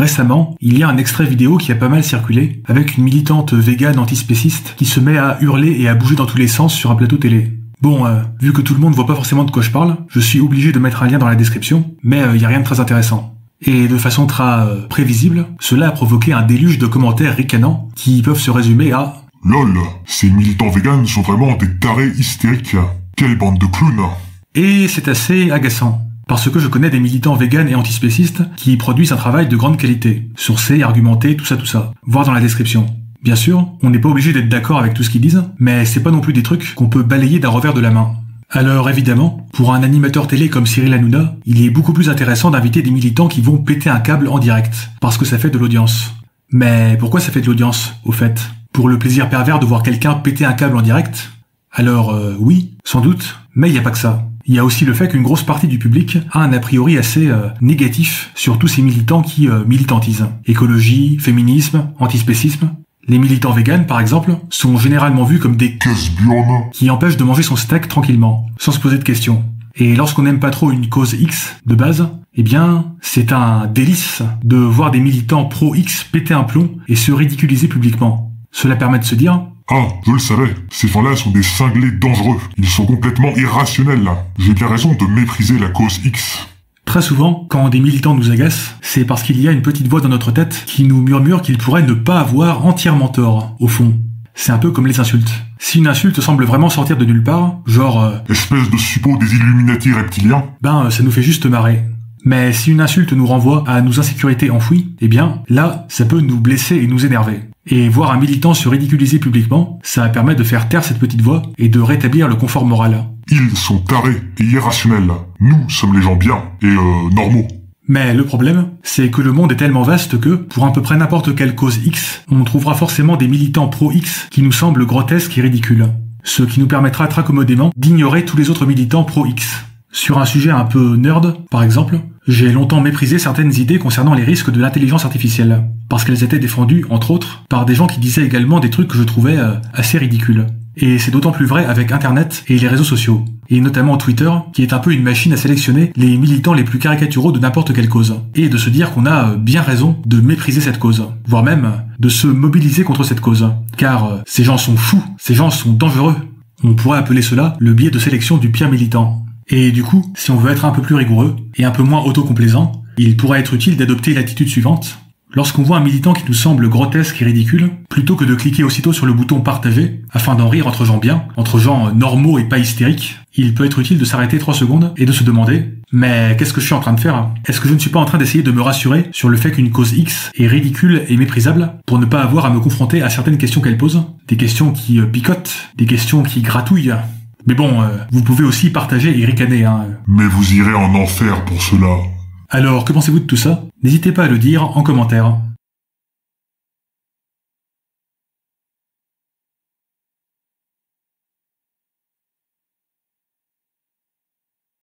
Récemment, il y a un extrait vidéo qui a pas mal circulé, avec une militante végane antispéciste qui se met à hurler et à bouger dans tous les sens sur un plateau télé. Bon, vu que tout le monde voit pas forcément de quoi je parle, je suis obligé de mettre un lien dans la description, mais y a rien de très intéressant. Et de façon très prévisible, cela a provoqué un déluge de commentaires ricanants qui peuvent se résumer à « LOL, ces militants véganes sont vraiment des tarés hystériques. Quelle bande de clowns !» Et c'est assez agaçant. Parce que je connais des militants véganes et antispécistes qui produisent un travail de grande qualité, sourcé, argumenté, tout ça, voir dans la description. Bien sûr, on n'est pas obligé d'être d'accord avec tout ce qu'ils disent, mais c'est pas non plus des trucs qu'on peut balayer d'un revers de la main. Alors évidemment, pour un animateur télé comme Cyril Hanouna, il est beaucoup plus intéressant d'inviter des militants qui vont péter un câble en direct, parce que ça fait de l'audience. Mais pourquoi ça fait de l'audience, au fait? Pour le plaisir pervers de voir quelqu'un péter un câble en direct? Alors oui, sans doute, mais il n'y a pas que ça. Il y a aussi le fait qu'une grosse partie du public a un a priori assez négatif sur tous ces militants qui militantisent. Écologie, féminisme, antispécisme. Les militants véganes, par exemple, sont généralement vus comme des casse-burnes qui empêchent de manger son steak tranquillement, sans se poser de questions. Et lorsqu'on n'aime pas trop une cause X de base, eh bien, c'est un délice de voir des militants pro-X péter un plomb et se ridiculiser publiquement. Cela permet de se dire « Ah, je le savais, ces gens-là sont des cinglés dangereux, ils sont complètement irrationnels là. J'ai bien raison de mépriser la cause X. » Très souvent, quand des militants nous agacent, c'est parce qu'il y a une petite voix dans notre tête qui nous murmure qu'ils pourraient ne pas avoir entièrement tort, au fond. C'est un peu comme les insultes. Si une insulte semble vraiment sortir de nulle part, genre espèce de suppôt des Illuminati reptiliens, ça nous fait juste marrer. Mais si une insulte nous renvoie à nos insécurités enfouies, eh bien, là, ça peut nous blesser et nous énerver. Et voir un militant se ridiculiser publiquement, ça permet de faire taire cette petite voix et de rétablir le confort moral. Ils sont tarés et irrationnels. Nous sommes les gens bien et normaux. Mais le problème, c'est que le monde est tellement vaste que, pour à peu près n'importe quelle cause X, on trouvera forcément des militants pro-X qui nous semblent grotesques et ridicules. Ce qui nous permettra très commodément d'ignorer tous les autres militants pro-X. Sur un sujet un peu nerd, par exemple, j'ai longtemps méprisé certaines idées concernant les risques de l'intelligence artificielle, parce qu'elles étaient défendues, entre autres, par des gens qui disaient également des trucs que je trouvais assez ridicules. Et c'est d'autant plus vrai avec Internet et les réseaux sociaux, et notamment Twitter, qui est un peu une machine à sélectionner les militants les plus caricaturaux de n'importe quelle cause, et de se dire qu'on a bien raison de mépriser cette cause, voire même de se mobiliser contre cette cause, car ces gens sont fous, ces gens sont dangereux. On pourrait appeler cela le biais de sélection du pire militant. Et du coup, si on veut être un peu plus rigoureux, et un peu moins autocomplaisant, il pourrait être utile d'adopter l'attitude suivante. Lorsqu'on voit un militant qui nous semble grotesque et ridicule, plutôt que de cliquer aussitôt sur le bouton partager, afin d'en rire entre gens bien, entre gens normaux et pas hystériques, il peut être utile de s'arrêter 3 secondes et de se demander « Mais qu'est-ce que je suis en train de faire ? Est-ce que je ne suis pas en train d'essayer de me rassurer sur le fait qu'une cause X est ridicule et méprisable pour ne pas avoir à me confronter à certaines questions qu'elle pose ? Des questions qui picotent, des questions qui gratouillent. Mais bon, vous pouvez aussi partager et ricaner, hein. Mais vous irez en enfer pour cela. » Alors, que pensez-vous de tout ça ? N'hésitez pas à le dire en commentaire.